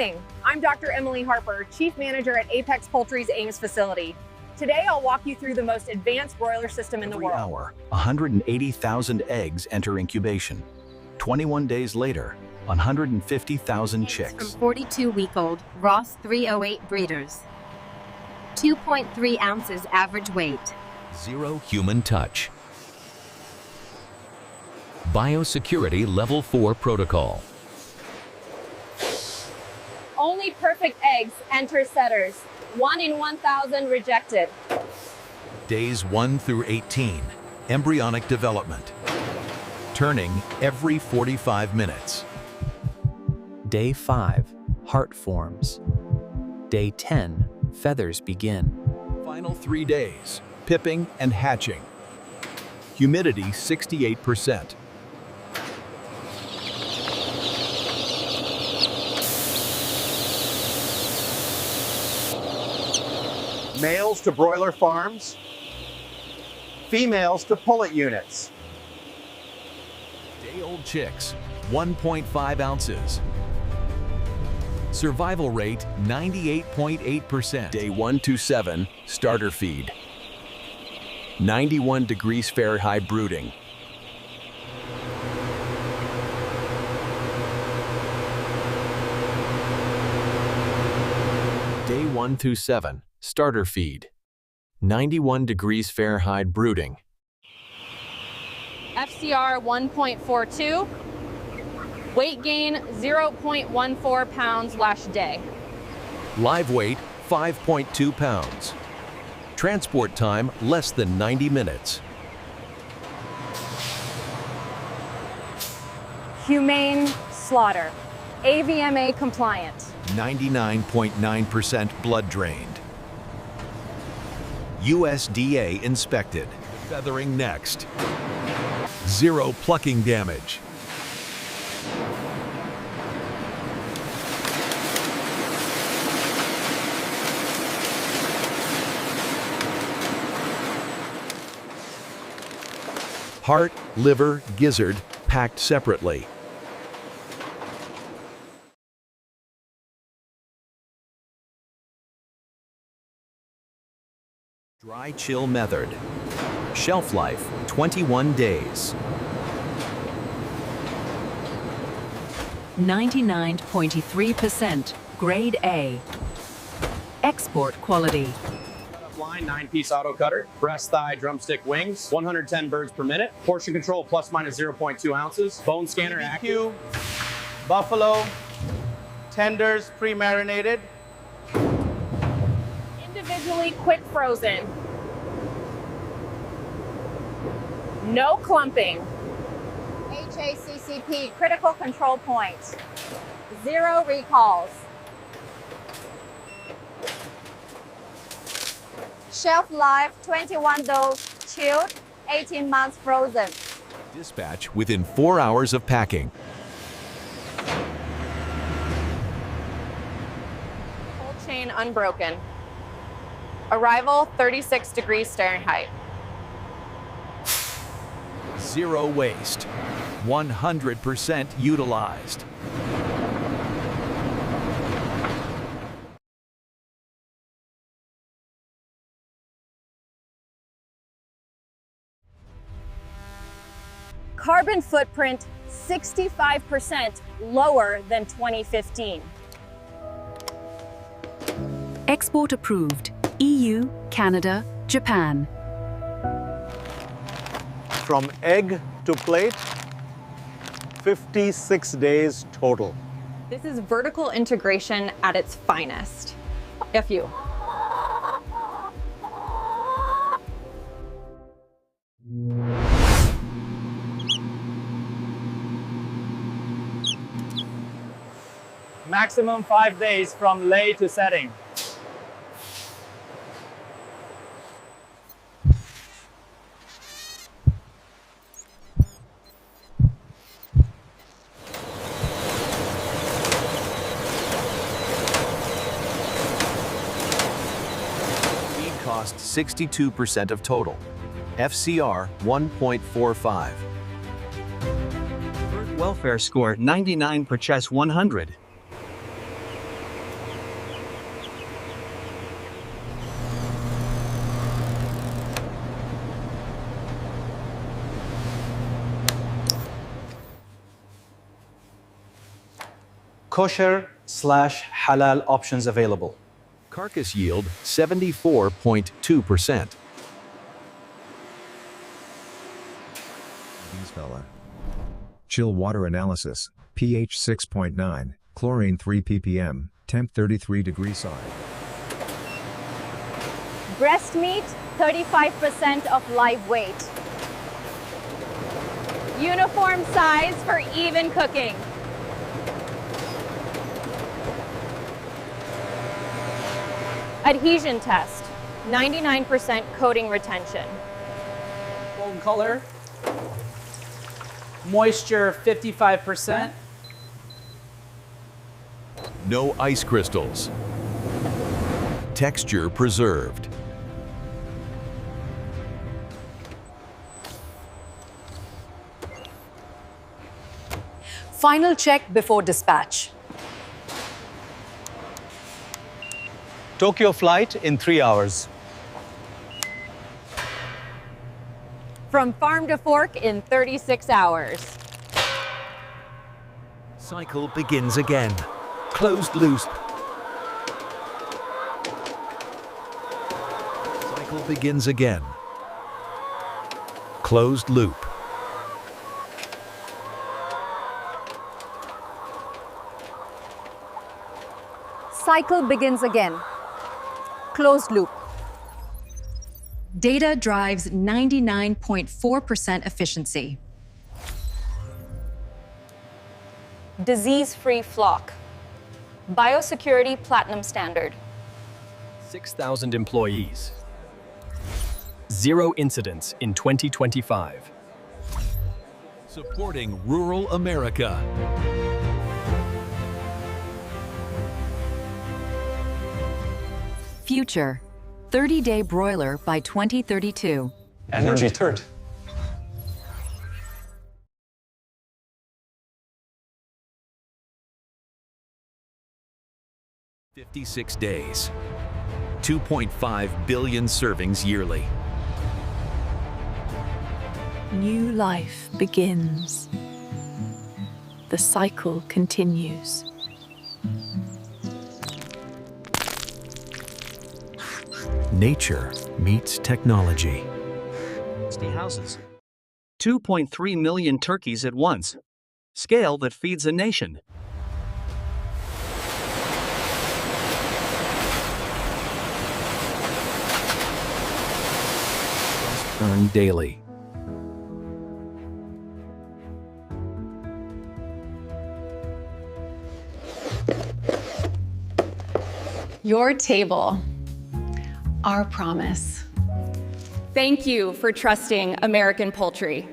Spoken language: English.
morning. I'm Dr. Emily Harper, Chief Manager at Apex Poultry's Ames facility. Today, I'll walk you through the most advanced broiler system in the world. Every hour, 180,000 eggs enter incubation. 21 days later, 150,000 chicks. From 42-week-old Ross 308 breeders. 2.3 ounces average weight. Zero human touch. Biosecurity Level 4 protocol. Only perfect eggs enter setters. 1 in 1,000 rejected. Days 1 through 18, embryonic development. Turning every 45 minutes. Day 5, heart forms. Day 10, feathers begin. Final 3 days, pipping and hatching. Humidity 68%. Males to broiler farms, females to pullet units. Day-old chicks, 1.5 ounces. Survival rate 98.8%. Day 1 to 7, starter feed. 91 degrees Fahrenheit brooding. Day 1 through 7, starter feed. 91 degrees Fahrenheit brooding. FCR 1.42. Weight gain 0.14 pounds last day. Live weight 5.2 pounds. Transport time less than 90 minutes. Humane slaughter. AVMA compliant. 99.9% blood drained. USDA inspected. Feathering next. Zero plucking damage. Heart, liver, gizzard packed separately. Dry chill method. Shelf life 21 days. 99.3% grade A. Export quality. Line 9-piece auto cutter, breast, thigh, drumstick, wings, 110 birds per minute. Portion control plus minus 0.2 ounces. Bone scanner active. Buffalo, tenders pre-marinated. Individually quick frozen. No clumping. HACCP critical control point. 0 recalls. Shelf life 21 dose, chilled, 18 months frozen. Dispatch within 4 hours of packing. Cold chain unbroken. Arrival 36 degrees Fahrenheit. Zero waste. 100% utilized. Carbon footprint 65% lower than 2015. Export approved. EU, Canada, Japan. From egg to plate, 56 days total. This is vertical integration at its finest. FU. Maximum 5 days from lay to setting. Feed cost 62% of total. FCR 1.45. Bird welfare score 99 per chess 100. kosher/halal options available. Carcass yield 74.2%. These fella. Chill water analysis, pH 6.9, chlorine 3 ppm, temp 33 degrees side. Breast meat, 35% of live weight. Uniform size for even cooking. Adhesion test, 99% coating retention. Bone color, moisture 55%. No ice crystals. Texture preserved. Final check before dispatch. Tokyo flight in 3 hours. From farm to fork in 36 hours. Cycle begins again. Closed loop. Cycle begins again. Closed loop. Cycle begins again. Closed loop. Data drives 99.4% efficiency. Disease-free flock. Biosecurity Platinum Standard. 6,000 employees. 0 incidents in 2025. Supporting rural America. Future, 30-day broiler by 2032. Energy third. "56 days. 2.5 billion servings yearly. New life begins. The cycle continues. Nature meets technology. Houses. 2.3 million turkeys at once. Scale that feeds a nation. Earned daily. Your table. Our promise. Thank you for trusting American Poultry.